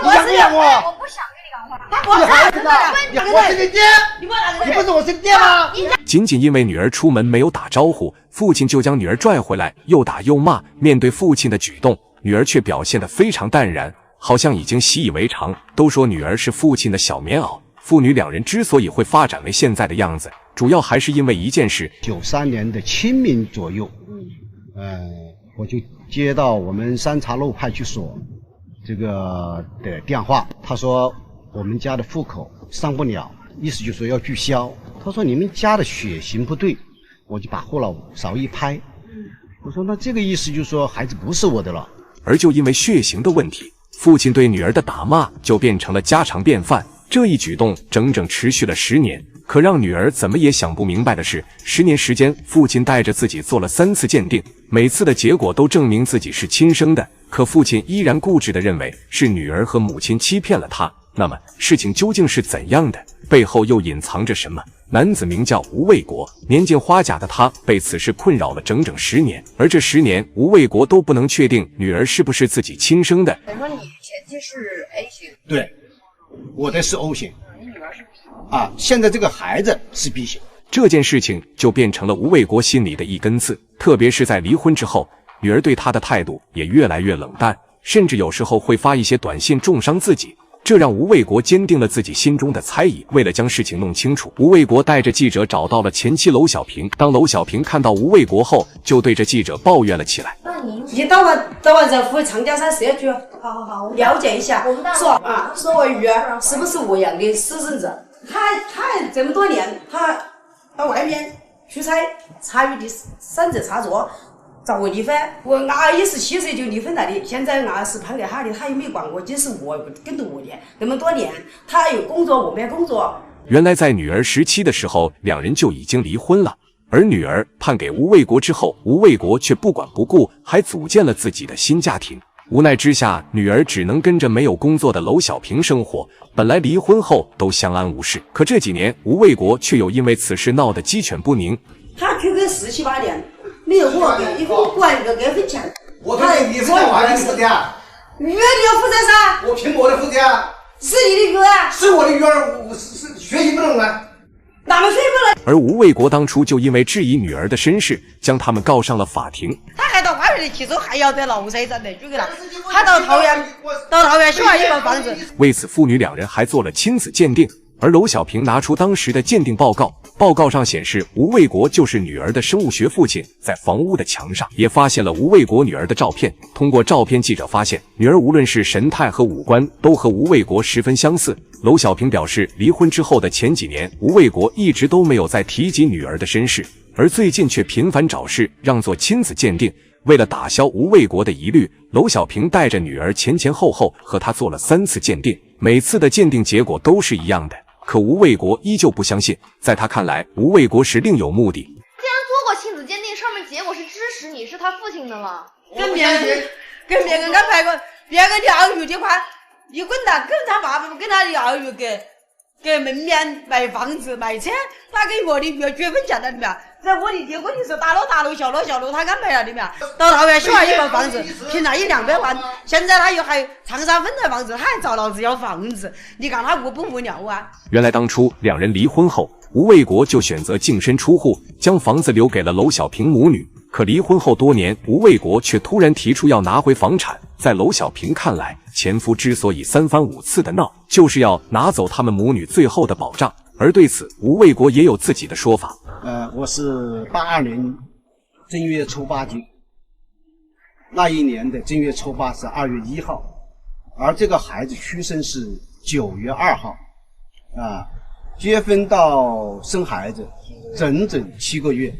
你养不养我？我不想跟你讲话。你孩子呢？我是你爹，你不是我是你爹吗？仅仅因为女儿出门没有打招呼，父亲就将女儿拽回来，又打又骂。面对父亲的举动，女儿却表现得非常淡然，好像已经习以为常。都说女儿是父亲的小棉袄，父女两人之所以会发展为现在的样子，主要还是因为一件事。93年的清明左右，我就接到我们三岔路派出所这个的电话，他说我们家的户口上不了，意思就是说要注销。他说你们家的血型不对，我就把后脑勺一拍，我说那这个意思就是说孩子不是我的了。而就因为血型的问题，父亲对女儿的打骂就变成了家常便饭。这一举动整整持续了10年。可让女儿怎么也想不明白的是，10年时间，父亲带着自己做了3次鉴定，每次的结果都证明自己是亲生的，可父亲依然固执地认为是女儿和母亲欺骗了他。那么事情究竟是怎样的？背后又隐藏着什么？男子名叫吴卫国，年近花甲的他被此事困扰了整整10年，而这10年，吴卫国都不能确定女儿是不是自己亲生的。等于说你前妻是 A 型，对，我的是 O 型。现在这个孩子是 B 型。这件事情就变成了吴卫国心里的一根刺，特别是在离婚之后，女儿对他的态度也越来越冷淡，甚至有时候会发一些短信重伤自己，这让吴卫国坚定了自己心中的猜疑。为了将事情弄清楚，吴卫国带着记者找到了前妻娄小平。当娄小平看到吴卫国后，就对着记者抱怨了起来。你到完之后回长江山社区，好，了解一下，说我女儿是不是我养的私生子？他这么多年，他到外面出差参与的生子插座，找我离婚。我27岁就离婚了的，现在28了哈的，他又没管过，就是我跟着我的那么多年，他有工作我没工作。原来在女儿17的时候，两人就已经离婚了。而女儿判给吴卫国之后，吴卫国却不管不顾，还组建了自己的新家庭。无奈之下，女儿只能跟着没有工作的娄小平生活。本来离婚后都相安无事，可这几年吴卫国却又因为此事闹得鸡犬不宁。他出个17、18年，没有我给一分管一个给分钱。我跟你分钱，我还给你负责。女儿你要负责噻。我凭我的负责。是你的女儿。是我的女儿，我是学习不懂啊。哪么学不能？而吴卫国当初就因为质疑女儿的身世，将他们告上了法庭。他还到外面的其中还要得劳财产的，就给他。他到桃园修了一个房子。为此，父女两人还做了亲子鉴定。而娄小平拿出当时的鉴定报告，报告上显示吴卫国就是女儿的生物学父亲。在房屋的墙上也发现了吴卫国女儿的照片。通过照片，记者发现女儿无论是神态和五官都和吴卫国十分相似。娄小平表示，离婚之后的前几年，吴卫国一直都没有再提及女儿的身世，而最近却频繁找事让做亲子鉴定。为了打消吴卫国的疑虑，娄小平带着女儿前后和他做了3次鉴定，每次的鉴定结果都是一样的。可吴卫国依旧不相信，在他看来，吴卫国是另有目的。既然做过亲子鉴定，上面结果是支持你是他父亲的了。跟别人安排过，别人的儿女的话，你滚蛋，跟他爸爸跟他的儿女给门面买房子买车，他给我的女儿绝分钱了里面。在我的结婚的时候，大楼小楼，他安排了里面。到桃园修了一个房子，平了100-200万。现在他又还长沙分的房子，他还找老子要房子，你看他无不无聊啊？原来当初两人离婚后，吴卫国就选择净身出户，将房子留给了娄小平母女。可离婚后多年，吴卫国却突然提出要拿回房产。在娄小平看来，前夫之所以3番5次的闹，就是要拿走他们母女最后的保障。而对此，吴卫国也有自己的说法。我是82年正月初8结，那一年的正月初8是2月1号，而这个孩子出生是9月2号，结婚到生孩子整整7个月，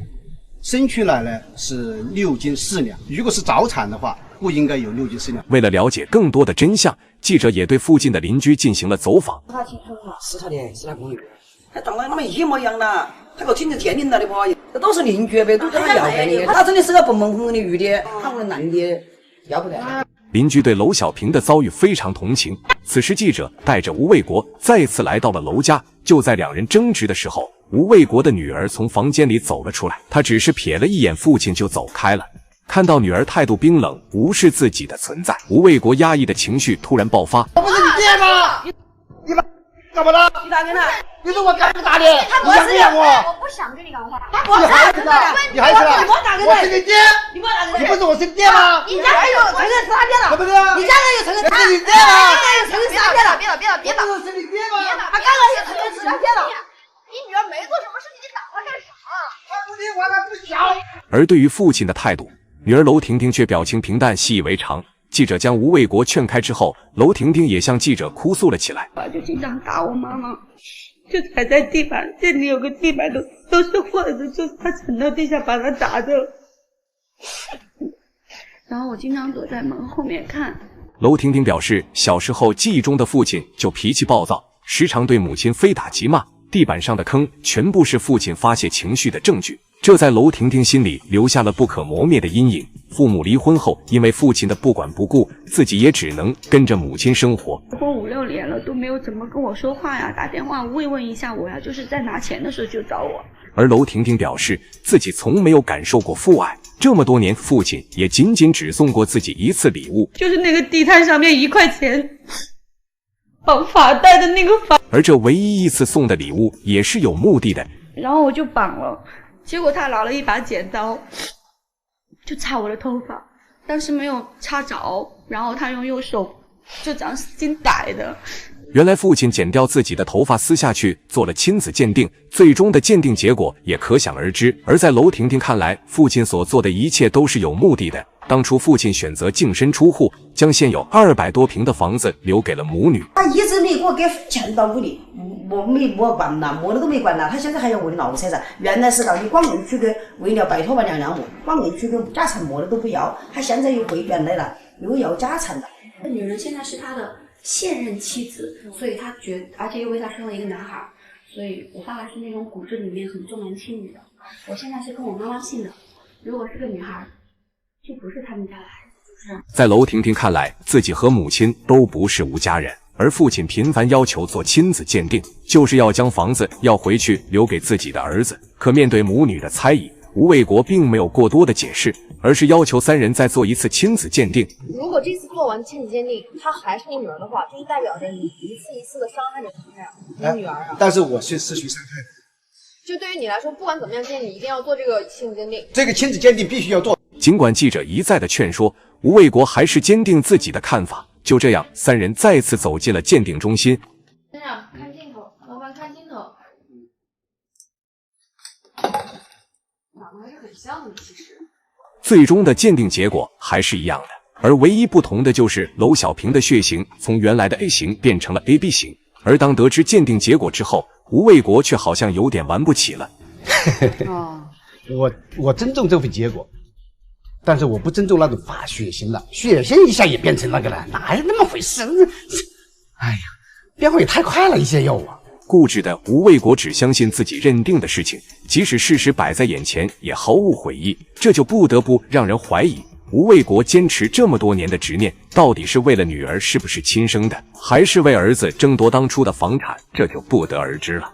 生出来呢是6斤4两，如果是早产的话，不应该有6斤4两。为了了解更多的真相，记者也对附近的邻居进行了走访。是他的，是他公女。他长得那么一模一样的，他搞亲子鉴定了的吧？这都是邻居呗，都跟他要给你。他真的是个蹦蹦红红的女的，他们男的要不得。邻居对娄小平的遭遇非常同情。此时，记者带着吴卫国再次来到了娄家。就在两人争执的时候，吴卫国的女儿从房间里走了出来，她只是瞥了一眼父亲就走开了。看到女儿态度冰冷，无视自己的存在，吴卫国压抑的情绪突然爆发。我不是你爹吗？你妈怎么了？你打人了？你说我干不打你？他不是你养不养我？我不想跟你讲话。你孩子呢？你孩子呢？你莫打人了我是你爹，你莫打人了？你不是我是你爹吗？你家人有承认是他爹了，对不对？你家人有承认他，我是你爹你吗？家人有承认是他爹了，别打！我是你爹吗？他刚刚也承认是他爹了。你女儿没做什么事情，你打她干啥？我爹我还不小。而对于父亲的态度，女儿娄婷婷却表情平淡，习以为常。记者将吴卫国劝开之后，娄婷婷也向记者哭诉了起来。爸就经常打我妈妈，就踩在地板，这里有个地板都是坏的，就是他沉到地下把他打的。然后我经常躲在门后面看。娄婷婷表示，小时候记忆中的父亲就脾气暴躁，时常对母亲非打即骂，地板上的坑全部是父亲发泄情绪的证据。这在娄婷婷心里留下了不可磨灭的阴影。父母离婚后，因为父亲的不管不顾，自己也只能跟着母亲生活。结婚5、6年了都没有怎么跟我说话呀，打电话慰问一下我呀，就是在拿钱的时候就找我。而娄婷婷表示，自己从没有感受过父爱，这么多年，父亲也仅仅只送过自己一次礼物，就是那个地摊上面1块钱绑发带的那个发，而这唯一一次送的礼物也是有目的的。然后我就绑了，结果他拿了一把剪刀就插我的头发，但是没有插着，然后他用右手就这样使劲逮的。原来父亲剪掉自己的头发撕下去做了亲子鉴定，最终的鉴定结果也可想而知。而在娄婷婷看来，父亲所做的一切都是有目的的。当初父亲选择净身出户，将现有200多平的房子留给了母女。他一直没给我给钱到屋里，没管了，摸的都没管了。他现在还要我的脑车子，原来是到你广运区给为了拜托吧娘娘我，广运区给家产摸的都不要，他现在又回原来了，又要家产了。女人现在是他的现任妻子，所以他而且又为他生了一个男孩，所以我爸爸是那种骨子里面很重男轻女的。我现在是跟我妈妈姓的，如果是个女孩，就不是他们家的孩子，就是。在娄婷婷看来，自己和母亲都不是吴家人，而父亲频繁要求做亲子鉴定，就是要将房子要回去留给自己的儿子。可面对母女的猜疑，吴卫国并没有过多的解释，而是要求3人再做一次亲子鉴定。如果这次做完亲子鉴定，她还是你女儿的话，就是代表着你一次一次的伤害着你女儿啊。但是我是需伤害的。就对于你来说，不管怎么样，建议你一定要做这个亲子鉴定。这个亲子鉴定必须要做。尽管记者一再的劝说，吴卫国还是坚定自己的看法。就这样，3人再次走进了鉴定中心。先生，看镜头，麻烦看镜头。长得还是很像的，其实。最终的鉴定结果还是一样的，而唯一不同的就是娄小平的血型从原来的 A 型变成了 AB 型。而当得知鉴定结果之后，吴卫国却好像有点玩不起了。我尊重这份结果，但是我不尊重那种发血型的，血型一下也变成那个了，哪有那么回事？哎呀，变化也太快了一些哟啊！固执的吴卫国只相信自己认定的事情，即使事实摆在眼前，也毫无悔意。这就不得不让人怀疑，吴卫国坚持这么多年的执念，到底是为了女儿是不是亲生的，还是为儿子争夺当初的房产，这就不得而知了。